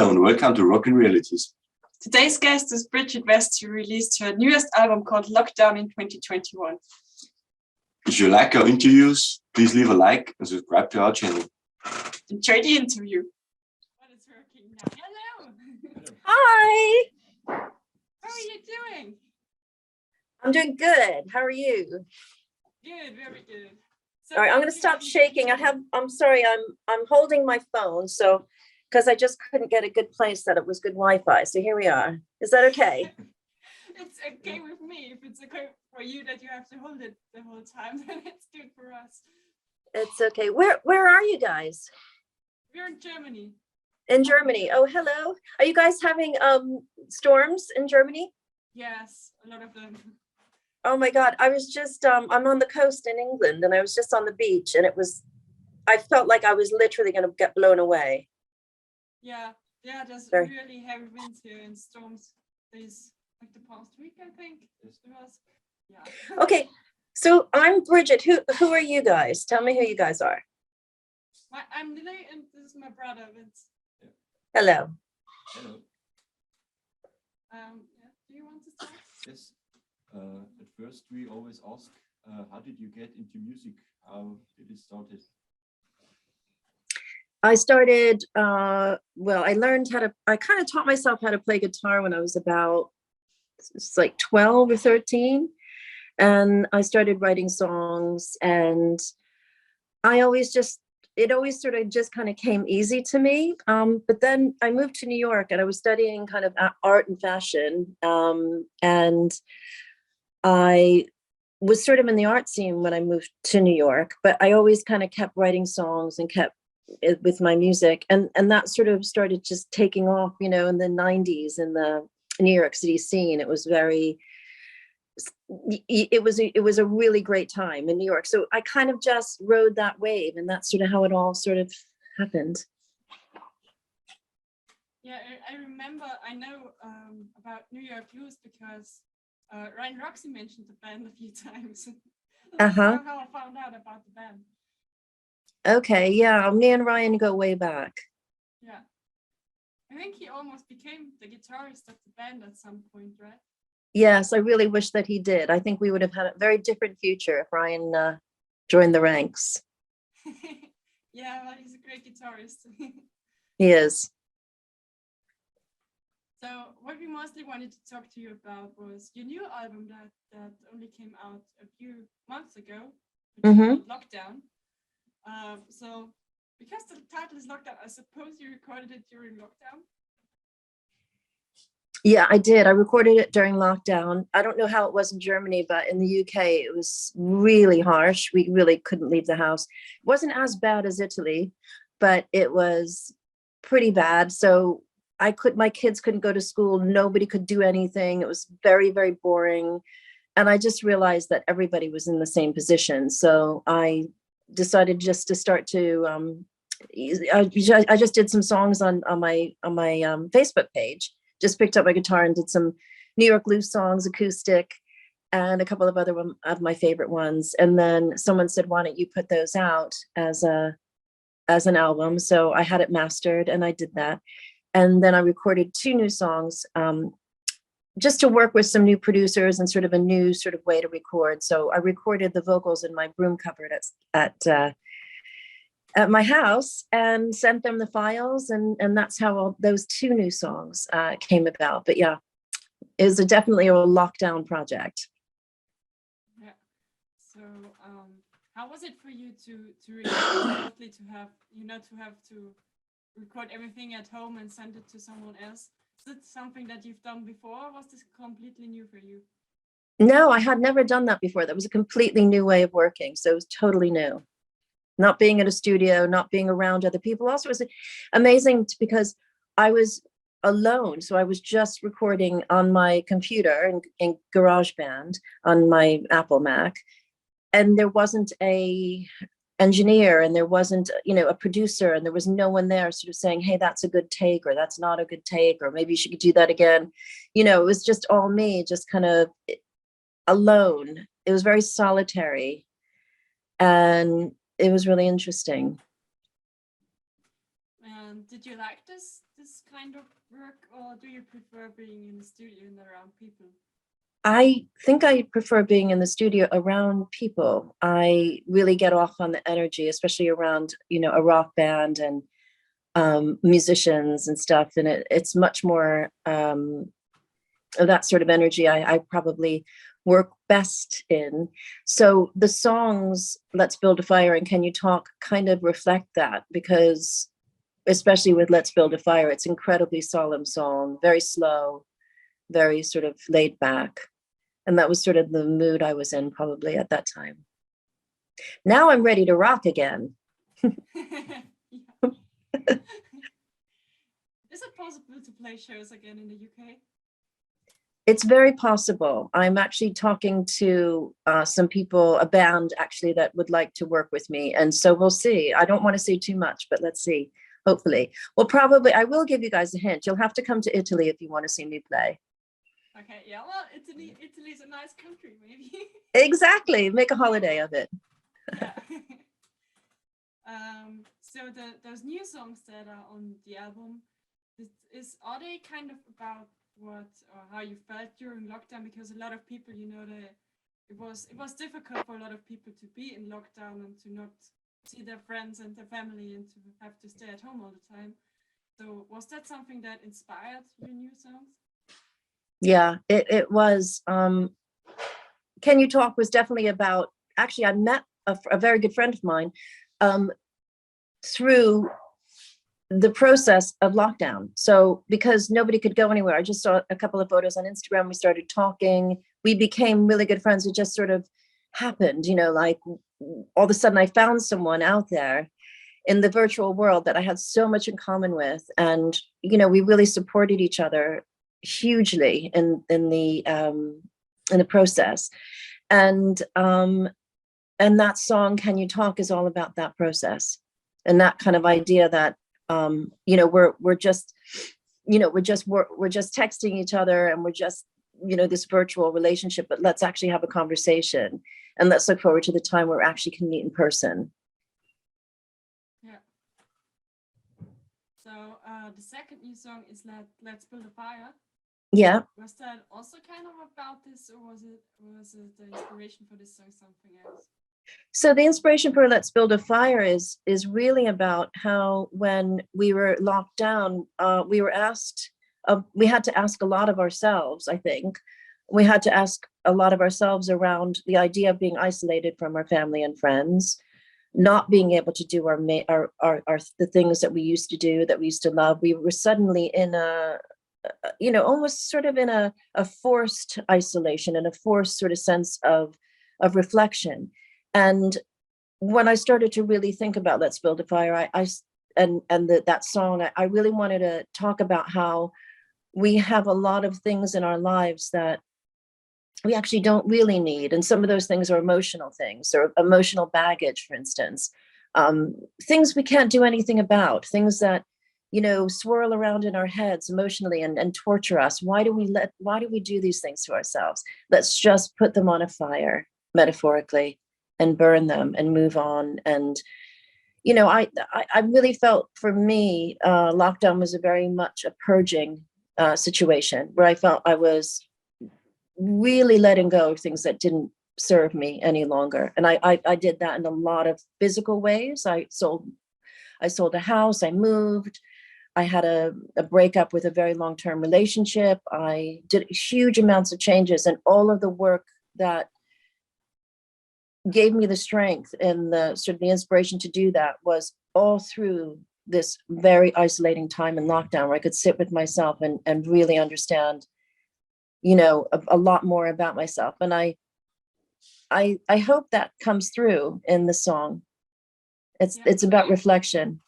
Hello and welcome to Rockin Realities. Today's guest is Brijitte West, who released her newest album called Lockdown in 2021. If you like our interviews, please leave a like and subscribe to our channel. Enjoy the interview. What is working now? Hello. Hi. How are you doing? I'm doing good. How are you? Good, very good. So all right, I'm going to stop shaking. I'm sorry. I'm holding my phone, so because I just couldn't get a good place that it was good Wi-Fi. So here we are. Is that okay? It's okay with me. If it's okay for you that you have to hold it the whole time, then it's good for us. It's okay. Where are you guys? We're in Germany. In Germany. Oh, hello. Are you guys having storms in Germany? Yes, a lot of them. Oh my God. I was just I'm on the coast in England, and I was just on the beach, and I felt like I was literally going to get blown away. Yeah, there's really heavy winds here and storms this like the past week, I think. Yeah. Okay, so I'm Brijitte. Who are you guys? Tell me who you guys are. I'm Lily, and this is my brother Vince. Hello. Hello. Do you want to start? Yes. At first, we always ask, how did you get into music? How did it start? I started, well, I kind of taught myself how to play guitar when I was about, it's like 12 or 13. And I started writing songs, and it always sort of just kind of came easy to me. But then I moved to New York, and I was studying kind of art and fashion. And I was sort of in the art scene when I moved to New York, but I always kind of kept writing songs and kept with my music, and that sort of started just taking off, in the 90s in the New York City scene. It was a really great time in New York. So I kind of just rode that wave, and that's sort of how it all sort of happened. Yeah, I remember, I know about New York Blues because Ryan Roxy mentioned the band a few times. That's how I found out about the band. Okay, yeah, me and Ryan go way back. Yeah. I think he almost became the guitarist of the band at some point, right? Yes, I really wish that he did. I think we would have had a very different future if Ryan joined the ranks. Yeah, well, he's a great guitarist. He is. So what we mostly wanted to talk to you about was your new album that only came out a few months ago, which is called Lockdown. So because the title is Lockdown, I suppose you recorded it during lockdown? Yeah, I did. I recorded it during lockdown. I don't know how it was in Germany, but in the UK, it was really harsh. We really couldn't leave the house. It wasn't as bad as Italy, but it was pretty bad. So my kids couldn't go to school. Nobody could do anything. It was very, very boring. And I just realized that everybody was in the same position. So I decided just to start to, I just did some songs on my Facebook page. Just picked up my guitar and did some New York blues songs, acoustic, and a couple of other of my favorite ones. And then someone said, why don't you put those out as an album? So I had it mastered, and I did that. And then I recorded 2 new songs, just to work with some new producers and sort of a new sort of way to record. So I recorded the vocals in my broom cupboard at my house and sent them the files, and that's how all those 2 new songs came about. But yeah, it was definitely a lockdown project. Yeah. So how was it for you to record remotely, to have to record everything at home and send it to someone else? Is it something that you've done before, or was this completely new for you? No, I had never done that before. That was a completely new way of working. So it was totally new. Not being in a studio, not being around other people. Also, it was amazing because I was alone. So I was just recording on my computer in GarageBand on my Apple Mac. And there wasn't a engineer, and there wasn't, a producer, and there was no one there sort of saying, hey, that's a good take, or that's not a good take, or maybe you should do that again. It was just all me, just kind of alone. It was very solitary, and it was really interesting. And did you like this kind of work, or do you prefer being in the studio and around people? I think I prefer being in the studio around people. I really get off on the energy, especially around, a rock band and musicians and stuff. And it's much more that sort of energy I probably work best in. So the songs Let's Build a Fire and Can You Talk kind of reflect that, because especially with Let's Build a Fire, it's incredibly solemn song, very slow, very sort of laid back. And that was sort of the mood I was in probably at that time. Now I'm ready to rock again. Is it possible to play shows again in the UK? It's very possible. I'm actually talking to some people, a band actually, that would like to work with me. And so we'll see. I don't want to say too much, but let's see. Hopefully. Well, probably I will give you guys a hint. You'll have to come to Italy if you want to see me play. Okay, yeah, well, Italy's a nice country, maybe. Exactly. Make a holiday of it. Yeah. So those new songs that are on the album, are they kind of about what or how you felt during lockdown? Because a lot of people, it was difficult for a lot of people to be in lockdown and to not see their friends and their family and to have to stay at home all the time. So was that something that inspired your new songs? Yeah, it was. Can You Talk was definitely about, actually, I met a very good friend of mine through the process of lockdown. So because nobody could go anywhere, I just saw a couple of photos on Instagram. We started talking. We became really good friends. It just sort of happened, like all of a sudden I found someone out there in the virtual world that I had so much in common with. And, we really supported each other hugely in the process. And that song, Can You Talk, is all about that process and that kind of idea that, we're just texting each other and we're just, this virtual relationship, but let's actually have a conversation and let's look forward to the time where we actually can meet in person. Yeah. So the second new song is Let's Build a Fire. Yeah. Was that also kind of about this, or was it the inspiration for this song something else? So the inspiration for Let's Build a Fire is really about how when we were locked down, we were asked, we had to ask a lot of ourselves, I think. We had to ask a lot of ourselves around the idea of being isolated from our family and friends, not being able to do the things that we used to do, that we used to love. We were suddenly in almost sort of in a forced isolation and a forced sort of sense of reflection. And when I started to really think about Let's Build a Fire, that song, I really wanted to talk about how we have a lot of things in our lives that we actually don't really need. And some of those things are emotional things, or emotional baggage, for instance, things we can't do anything about, things that, swirl around in our heads emotionally and torture us. Why do we do these things to ourselves? Let's just put them on a fire, metaphorically, and burn them and move on. And, I really felt, for me, lockdown was a very much a purging situation where I felt I was really letting go of things that didn't serve me any longer. And I did that in a lot of physical ways. I sold a house, I moved, I had a breakup with a very long-term relationship. I did huge amounts of changes, and all of the work that gave me the strength and the sort of the inspiration to do that was all through this very isolating time in lockdown, where I could sit with myself and really understand, a lot more about myself. And I hope that comes through in the song. It's about reflection.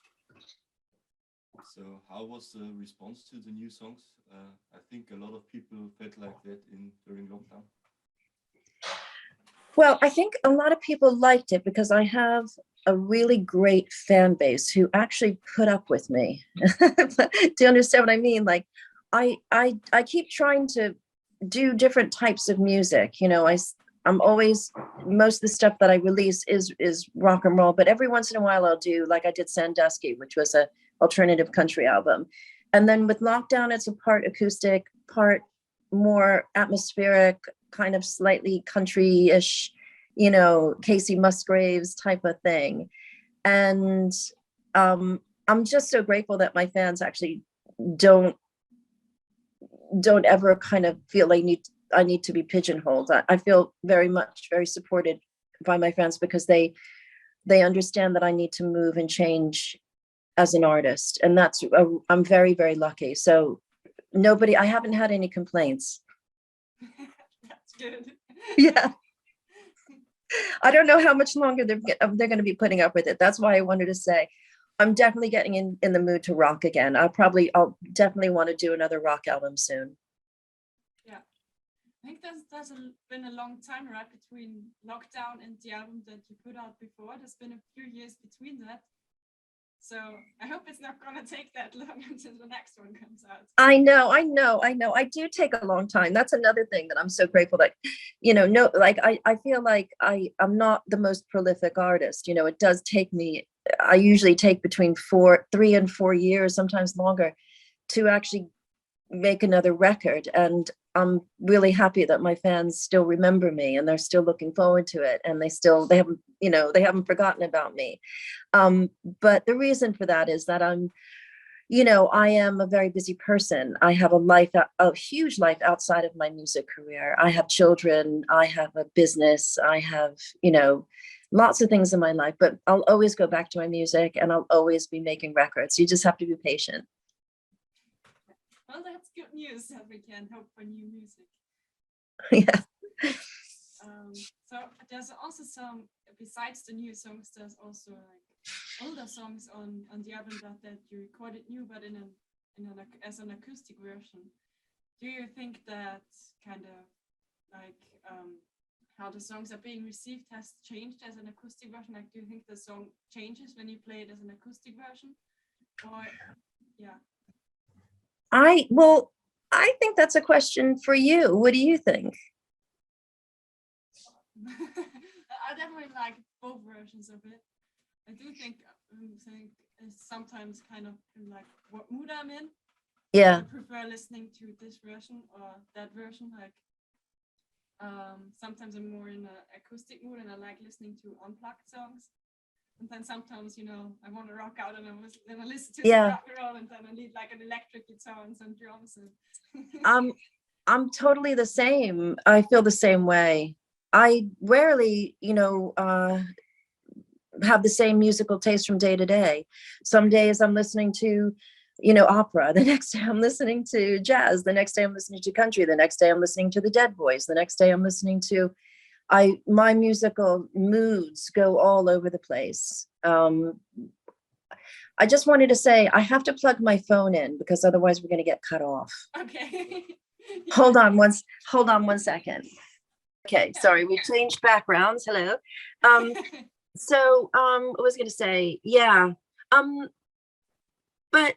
So how was the response to the new songs? I think a lot of people felt like that during lockdown. Well, I think a lot of people liked it because I have a really great fan base who actually put up with me. Do you understand what I mean? Like, I keep trying to do different types of music. I'm always, most of the stuff that I release is rock and roll, but every once in a while I'll do, like I did Sandusky, which was a alternative country album. And then with Lockdown, it's a part acoustic, part more atmospheric, kind of slightly country-ish, you know, Casey Musgraves type of thing. And I'm just so grateful that my fans actually don't ever kind of feel I need to be pigeonholed. I feel very supported by my fans, because they understand that I need to move and change as an artist. And that's, I'm very, very lucky. So I haven't had any complaints. That's good. Yeah. I don't know how much longer they're going to be putting up with it. That's why I wanted to say, I'm definitely getting in the mood to rock again. I'll definitely want to do another rock album soon. Yeah, I think there's been a long time, right, between Lockdown and the album that you put out before. There's been a few years between that. So I hope it's not gonna take that long until the next one comes out. I know. I do take a long time. That's another thing that I'm so grateful that, you know, I feel like I'm not the most prolific artist. You know, it does take me, I usually take between 3 and 4 years, sometimes longer, to actually make another record. And I'm really happy that my fans still remember me, and they're still looking forward to it, and they haven't forgotten about me. But the reason for that is that I am a very busy person. I have a huge life outside of my music career. I have children, I have a business, I have, lots of things in my life, but I'll always go back to my music, and I'll always be making records. You just have to be patient. Well, that's good news that we can hope for new music. Yeah. So there's also some, besides the new songs, there's also like older songs on the album that you recorded new, but as an acoustic version. Do you think that kind of like how the songs are being received has changed as an acoustic version? Like, do you think the song changes when you play it as an acoustic version? Or yeah. I think that's a question for you. What do you think? I definitely like both versions of it. I do think it's sometimes kind of like what mood I'm in. Yeah. I prefer listening to this version or that version. Like sometimes I'm more in an acoustic mood, and I like listening to unplugged songs. And then sometimes, I want to rock out, and I listen to some rock and roll, and then I need like an electric guitar and some drums. And I'm totally the same. I feel the same way. I rarely, have the same musical taste from day to day. Some days I'm listening to, opera. The next day I'm listening to jazz. The next day I'm listening to country. The next day I'm listening to the Dead Boys. The next day I'm listening to, my musical moods go all over the place. I just wanted to say, I have to plug my phone in, because otherwise we're going to get cut off. Okay. Hold on one second. Okay, sorry, we changed backgrounds. Hello. So I was going to say, yeah. But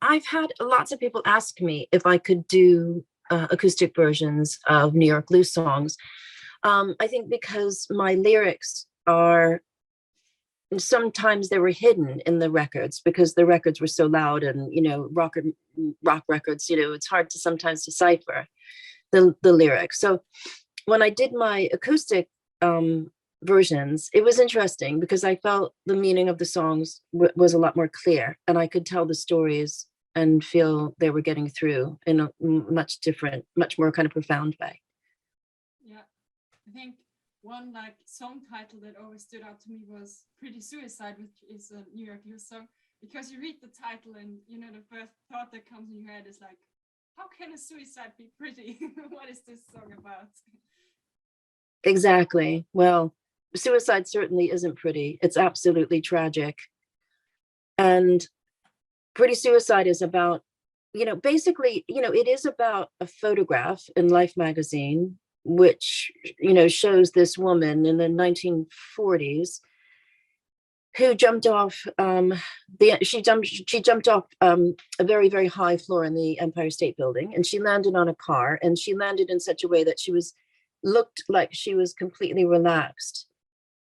I've had lots of people ask me if I could do acoustic versions of New York Blues songs. I think because my lyrics are, sometimes they were hidden in the records, because the records were so loud, and, rock records, it's hard to sometimes decipher the lyrics. So when I did my acoustic versions, it was interesting, because I felt the meaning of the songs was a lot more clear, and I could tell the stories and feel they were getting through in a much more kind of profound way. Yeah, I think one like song title that always stood out to me was Pretty Suicide, which is a New York Blues song, because you read the title and the first thought that comes in your head is like, how can a suicide be pretty? What is this song about? Exactly. Well, suicide certainly isn't pretty. It's absolutely tragic. And Pretty Suicide is about, basically, it is about a photograph in Life magazine, which, shows this woman in the 1940s who jumped off she jumped off a very, very high floor in the Empire State Building, and she landed on a car, and she landed in such a way that looked like she was completely relaxed,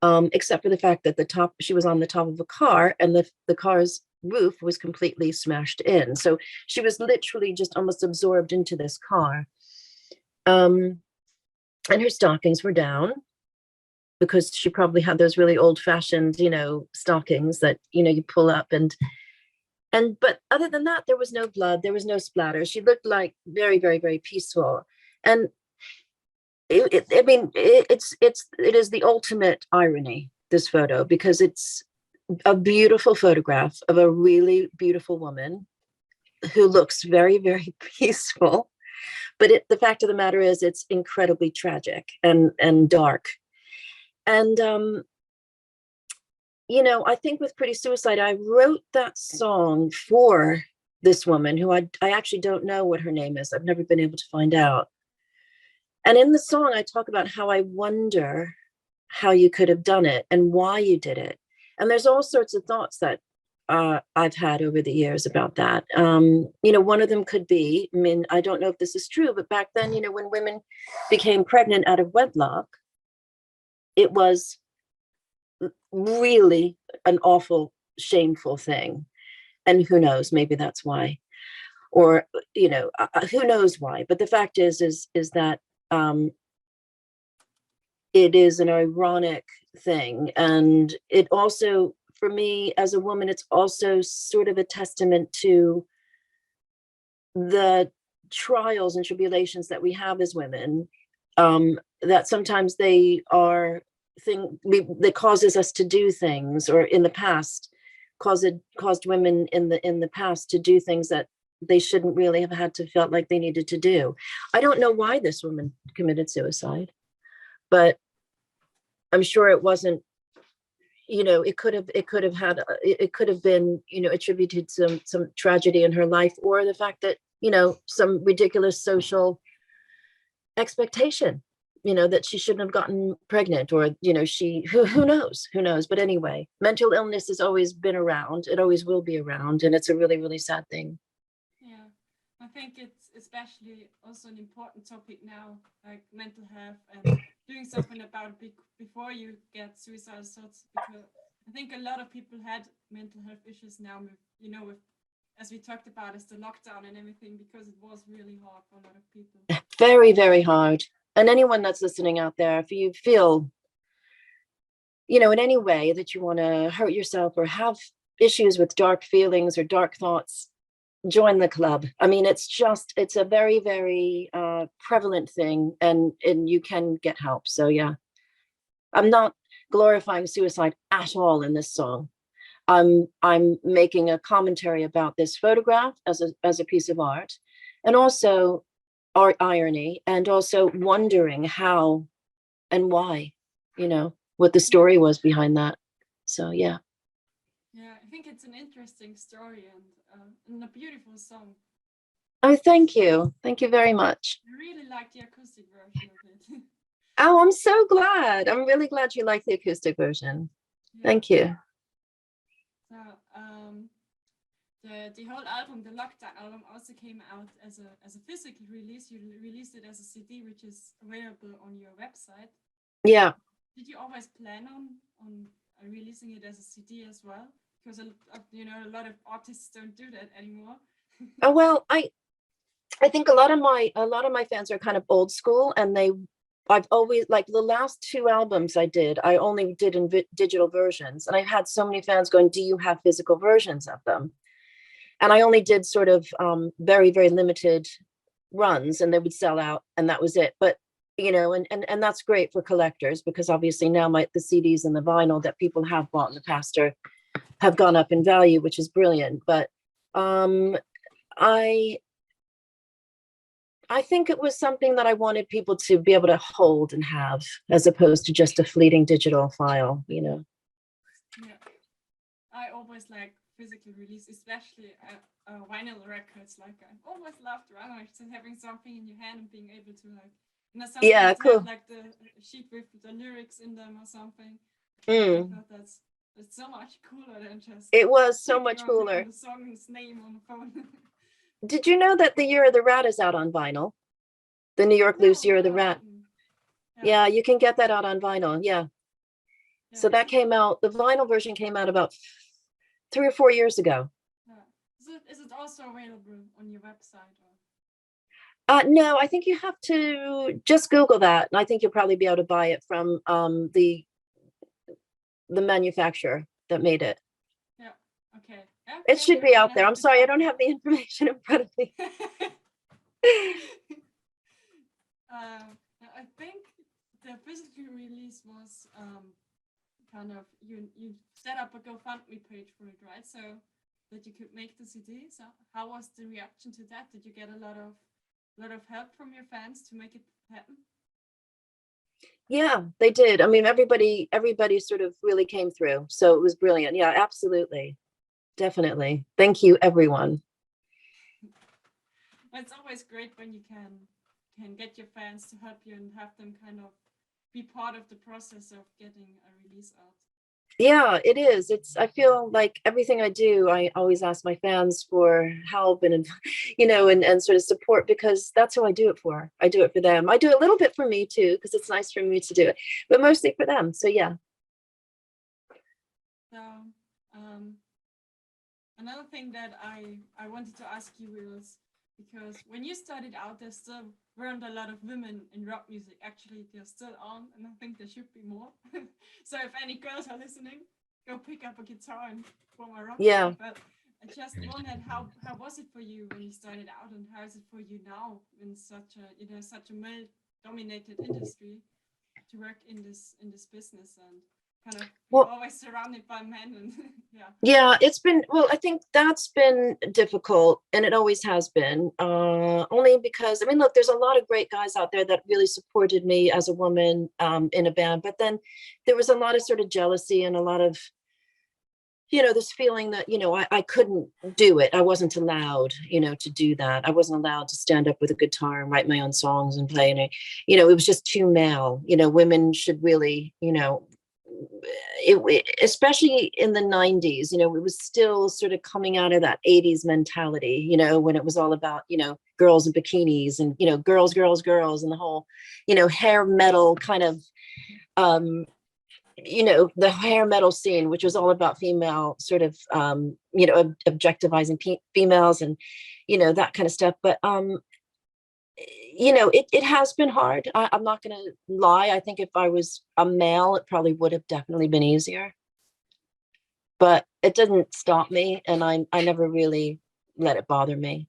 except for the fact that she was on the top of a car, and the car's roof was completely smashed in. So she was literally just almost absorbed into this car. And her stockings were down because she probably had those really old-fashioned, stockings that, you pull up but other than that, there was no blood, there was no splatter. She looked like very, very, very peaceful. And it is the ultimate irony, this photo, because it's a beautiful photograph of a really beautiful woman who looks very, very peaceful. But the fact of the matter is, it's incredibly tragic and dark. And I think with Pretty Suicide, I wrote that song for this woman who I actually don't know what her name is. I've never been able to find out. And in the song, I talk about how I wonder how you could have done it and why you did it. And there's all sorts of thoughts that I've had over the years about that. One of them could be, I don't know if this is true, but back then, when women became pregnant out of wedlock, it was really an awful, shameful thing. And who knows, maybe that's why, or, who knows why. But the fact is that it is an ironic thing. And it also, for me as a woman, it's also sort of a testament to the trials and tribulations that we have as women, that sometimes they are that causes us to do things, or in the past caused women in the past to do things that they shouldn't really have had to felt like they needed to do. I don't know why this woman committed suicide, but I'm sure it wasn't, it could have been, attributed to some tragedy in her life, or the fact that, some ridiculous social expectation, that she shouldn't have gotten pregnant, or, who knows. But anyway, mental illness has always been around. It always will be around. And it's a really, really sad thing. Yeah, I think it's especially also an important topic now, like mental health, and doing something about it before you get suicidal thoughts, because I think a lot of people had mental health issues now with, as we talked about, is the lockdown and everything, because it was really hard for a lot of people. Very, very hard. And anyone that's listening out there, if you feel, in any way that you want to hurt yourself or have issues with dark feelings or dark thoughts, join the club. It's a very, very prevalent thing, and you can get help. So yeah, I'm not glorifying suicide at all in this song. I'm making a commentary about this photograph as a piece of art, and also art irony, and also wondering how and why, what the story was behind that. So yeah. Yeah, I think it's an interesting story and a beautiful song. Oh, thank you very much. I really like the acoustic version of it. Oh, I'm so glad. I'm really glad you like the acoustic version. Yeah. Thank you. So the whole album, the Lockdown album, also came out as a physical release. You released it as a CD, which is available on your website. Yeah. Did you always plan on releasing it as a CD as well? Because a lot of artists don't do that anymore. Oh well, I think a lot of my fans are kind of old school, and I've always, like, the last 2 albums I only did in digital versions, and I've had so many fans going, "Do you have physical versions of them?" And I only did sort of very, very limited runs, and they would sell out, and that was it. But and that's great for collectors, because obviously now the CDs and the vinyl that people have bought in the past have gone up in value, which is brilliant. But I think it was something that I wanted people to be able to hold and have, as opposed to just a fleeting digital file, Yeah, I always like physical release, especially vinyl records. Like, I always loved having something in your hand and being able to, like, yeah, cool. have, like, the sheet with the lyrics in them or something. I thought that's so much cooler than just. It was so much cooler. The song's name on the phone. Did you know that the Year of the Rat is out on vinyl? The New York Blues Year of the Rat. Yeah, you can get that out on vinyl. Yeah. So that came out. The vinyl version came out about 3 or 4 years ago. Is it also available on your website? No, I think you have to just Google that, and I think you'll probably be able to buy it from the manufacturer that made it. Yeah. Okay. It should be out there. I'm sorry, I don't have the information in front of me. I think the physical release was kind of you set up a GoFundMe page for it, right? So that you could make the CD. So how was the reaction to that? Did you get a lot of help from your fans to make it happen? Yeah, they did. I mean, everybody sort of really came through. So it was brilliant. Yeah, absolutely. Definitely. Thank you, everyone. It's always great when you can get your fans to help you and have them kind of be part of the process of getting a release out. Yeah, it is. I feel like everything I do, I always ask my fans for help and and sort of support, because that's who I do it for. I do it for them. I do a little bit for me too, because it's nice for me to do it, but mostly for them. So yeah. So another thing that I wanted to ask you was, because when you started out, there still weren't a lot of women in rock music. Actually, there still aren't, and I think there should be more. So if any girls are listening, go pick up a guitar and form a rock band. But I just wondered, how was it for you when you started out, and how is it for you now in such a male-dominated industry to work in this business and kind of always surrounded by men? And yeah, it's been, well, I think that's been difficult, and it always has been, only because, I mean, look, there's a lot of great guys out there that really supported me as a woman in a band, but then there was a lot of sort of jealousy and a lot of, this feeling that, I couldn't do it. I wasn't allowed, to do that. I wasn't allowed to stand up with a guitar and write my own songs and play. And it was just too male. Women should really, especially in the 90s, it was still sort of coming out of that 80s mentality, when it was all about, girls in bikinis and, girls, and the whole, hair metal kind of, the hair metal scene, which was all about female sort of, objectivizing females and, that kind of stuff. But, it has been hard. I'm not going to lie. I think if I was a male, it probably would have definitely been easier. But it didn't stop me, and I never really let it bother me.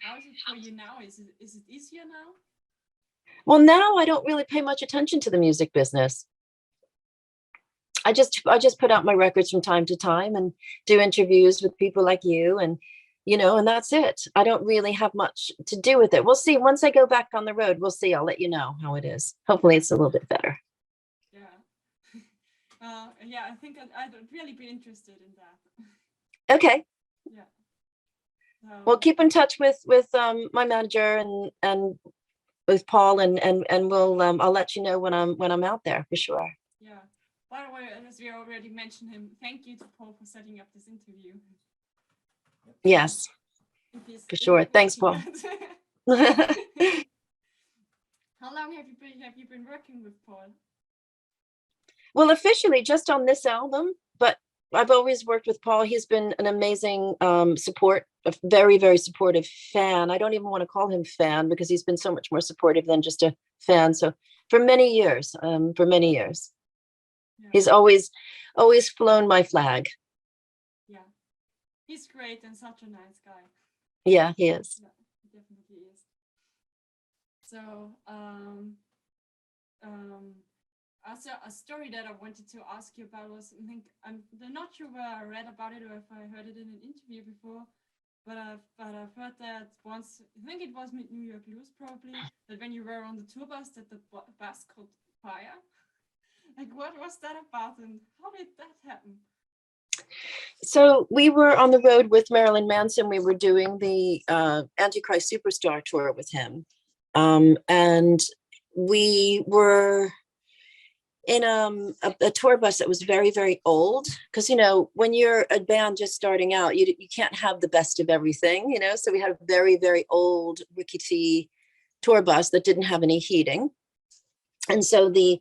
How is it for you now? Is it easier now? Well, now I don't really pay much attention to the music business. I just put out my records from time to time and do interviews with people like you, and and that's it. I don't really have much to do with it. We'll see. Once I go back on the road, we'll see. I'll let you know how it is. Hopefully it's a little bit better. Yeah. Yeah, I think I'd really be interested in that. Okay. Yeah. Well, keep in touch with my manager and with Paul, and we'll I'll let you know when I'm out there for sure. Yeah. By the way, as we already mentioned him, thank you to Paul for setting up this interview. Yes, for sure. Thanks, Paul. How long have you been working with Paul? Well, officially just on this album, but I've always worked with Paul. He's been an amazing support, a very, very supportive fan. I don't even want to call him fan, because he's been so much more supportive than just a fan. So for many years, yeah. He's always flown my flag. Yeah, he's great and such a nice guy. Yeah, he is. Yeah, he definitely is. So, also a story that I wanted to ask you about was, I think, I'm not sure where I read about it or if I heard it in an interview before, but I've heard that once, I think it was New York Blues probably, that when you were on the tour bus, that the bus caught fire. Like, what was that about, and how did that happen? So we were on the road with Marilyn Manson. We were doing the Antichrist Superstar tour with him, and we were in a tour bus that was very, very old, because when you're a band just starting out, you can't have the best of everything, so we had a very, very old rickety tour bus that didn't have any heating, and so the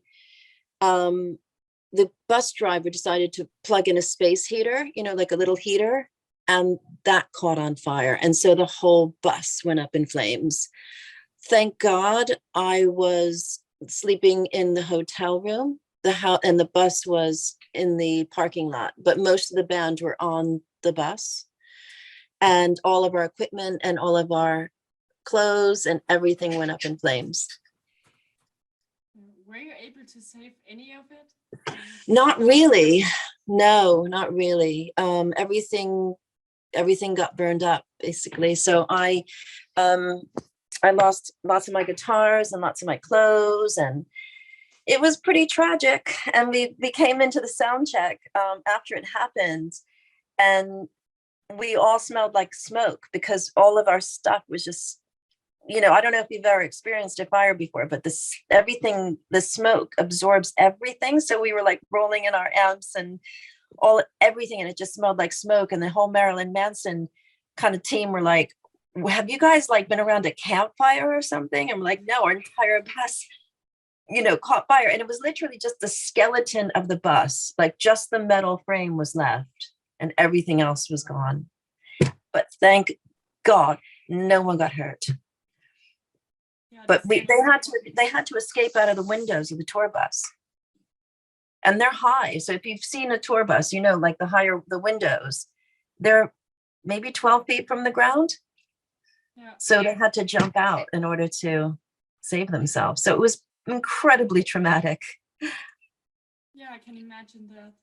the bus driver decided to plug in a space heater, you know, like a little heater, and that caught on fire. And so the whole bus went up in flames. Thank God I was sleeping in the hotel room, and the bus was in the parking lot, but most of the band were on the bus, and all of our equipment and all of our clothes and everything went up in flames. Were you able to save any of it? Not really. No, not really. Everything got burned up basically. So I lost lots of my guitars and lots of my clothes, and it was pretty tragic. And we came into the sound check after it happened, and we all smelled like smoke because all of our stuff was just, you know, I don't know if you've ever experienced a fire before, but the smoke absorbs everything. So we were like rolling in our amps and everything, and it just smelled like smoke. And the whole Marilyn Manson kind of team were like, have you guys like been around a campfire or something? And we're like, no, our entire bus, you know, caught fire. And it was literally just the skeleton of the bus, like just the metal frame was left and everything else was gone. But thank God no one got hurt. Yeah, But they had to escape out of the windows of the tour bus. And they're high. So if you've seen a tour bus, you know, like the windows, they're maybe 12 feet from the ground. Yeah. So they had to jump out in order to save themselves. So it was incredibly traumatic. Yeah, I can imagine that.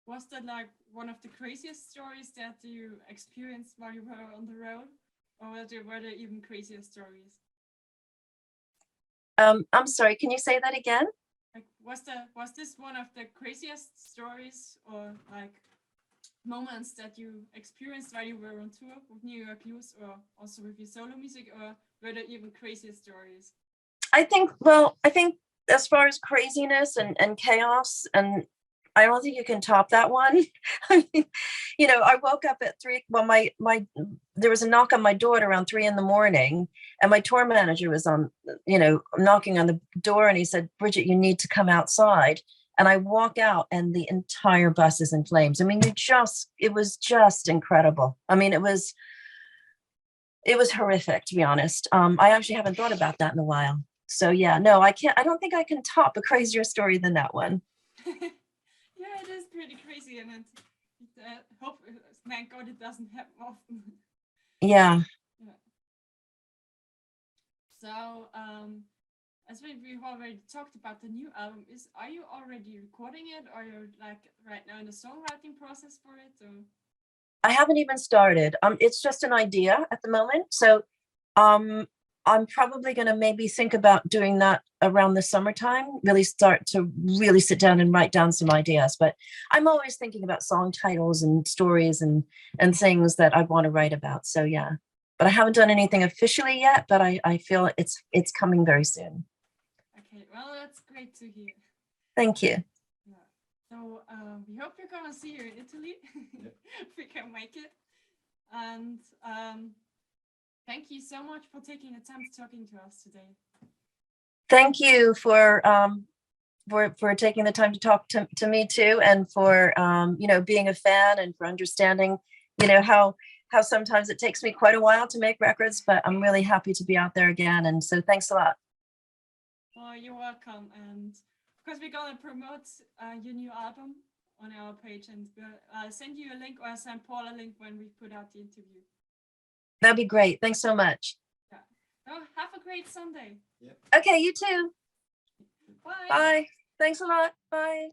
Was that like one of the craziest stories that you experienced while you were on the road? Or were there even crazier stories? I'm sorry, can you say that again? Like, was this one of the craziest stories or like moments that you experienced while you were on tour with New York Blues, or also with your solo music, or were there even crazier stories? I think as far as craziness and chaos, and I don't think you can top that one. I mean, you know, I woke up at 3. Well, there was a knock on my door at around 3 a.m, and my tour manager was on, you know, knocking on the door, and he said, Brijitte, you need to come outside. And I walk out and the entire bus is in flames. I mean, it was just incredible. I mean, it was horrific, to be honest. I actually haven't thought about that in a while. So yeah, no, I don't think I can top a crazier story than that one. Yeah, it is pretty crazy, and thank God it doesn't happen often. Yeah. So, as we've already talked about the new album, are you already recording it, or you're like right now in the songwriting process for it? Or? I haven't even started. It's just an idea at the moment. So I'm probably going to maybe think about doing that around the summertime, really start to really sit down and write down some ideas. But I'm always thinking about song titles and stories and things that I want to write about. So yeah, but I haven't done anything officially yet, but I feel it's coming very soon. Okay, well, that's great to hear. Thank you. Yeah. So we hope we're gonna see you in Italy if we can make it. And thank you so much for taking the time to talking to us today. Thank you for taking the time to talk to me too, and for you know, being a fan, and for understanding, you know, how sometimes it takes me quite a while to make records, but I'm really happy to be out there again. And so thanks a lot. Well, you're welcome. And of course, we're gonna promote your new album on our page, and we'll send you a link, or send Paul a link when we put out the interview. That'd be great. Thanks so much. Yeah. Oh, have a great Sunday. Yeah. Okay, you too. Bye. Bye. Thanks a lot. Bye.